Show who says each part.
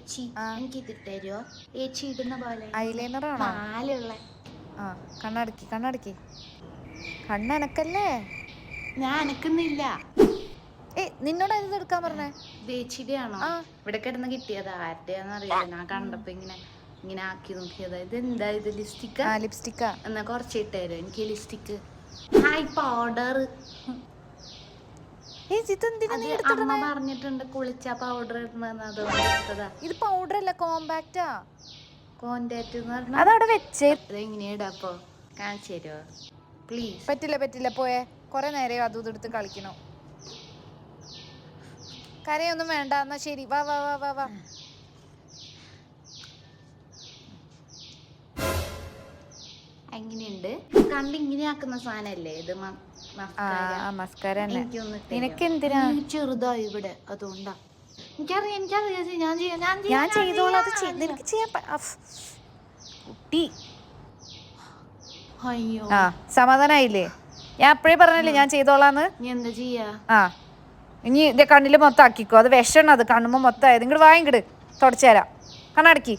Speaker 1: ഏച്ചി എനിക്ക് ഇതിട്ടരുവോ? ഏച്ചി ഇടുന്ന പോലെ
Speaker 2: ഐലൈനറാണോ?
Speaker 1: പാലുള്ള.
Speaker 2: ആ കണ്ണടക്കി കണ്ണടക്കി. കണ്ണനക്കല്ലേ?
Speaker 1: ഞാൻ അനക്കുന്നില്ല.
Speaker 2: നിന്നോട് ഇത് എടുക്കാൻ പറഞ്ഞേ?
Speaker 1: ചേച്ചിയുടെ ആണോ? ഇവിടെ കിടന്ന് കിട്ടിയതാ. ആരുടെയാന്ന് അറിയില്ല. ഞാൻ കണ്ടപ്പോ ഇങ്ങനെ ഇങ്ങനെ ആക്കി നോക്കിയതാ. ഇത് എന്താ ഇത്? ലിപ്സ്റ്റിക്കാ?
Speaker 2: ലിപ്സ്റ്റിക്കാ.
Speaker 1: എന്നാ കുറച്ച് ഇട്ടുതരും എനിക്ക് ലിപ്സ്റ്റിക്ക്. Hi powder. അമ്മ പറഞ്ഞിട്ടുണ്ട് കുളിച്ച പൗഡർ ഇടുന്നത്.
Speaker 2: ഇത് പൗഡർ അല്ല, കോമ്പാക്റ്റാ.
Speaker 1: കോണ്ടാക്ട് എന്ന് പറഞ്ഞാൽ
Speaker 2: അതവിടെ വെച്ചേ.
Speaker 1: എങ്ങനെയാ ഇടാപ്പോ? കാണിച്ചു തരുമോ പ്ലീസ്?
Speaker 2: പറ്റില്ല പറ്റില്ല, പോയെ. കൊറേ നേരം അതും ഇതെടുത്ത് കളിക്കണോ. കരയൊന്നും വേണ്ട. എന്നാ ശരി, വാ വാ വാ വാ വാ.
Speaker 1: എങ്ങനെയുണ്ട്? കണ്ട് ഇങ്ങനെ ആക്കുന്ന സാധനല്ലേ ഇത്?
Speaker 2: മസ്കാര.
Speaker 1: നിനക്ക് എന്തിനാ? ചെറുതാ ഇവിടെ, അതുകൊണ്ടാ.
Speaker 2: ഞാൻ ചെയ്തോളാം. നിനക്ക് ചെയ്യാൻ കുട്ടി.
Speaker 1: അയ്യോ
Speaker 2: സമാധാനായില്ലേ? ഞാൻ അപ്പഴേ പറഞ്ഞല്ലേ ഞാൻ ചെയ്തോളാന്ന്.
Speaker 1: നീ എന്താ ചെയ്യാ?
Speaker 2: ഇനി ഇന്റെ കണ്ണില് മൊത്തം ആക്കിക്കോ. അത് വിഷണം, അത് കണ്ണുമ്പോ മൊത്തം ആയത്. ഇങ്ങോട്ട് വാങ്ങിക്കിട്, തുടച്ചു തരാം. കണ്ണടക്കി.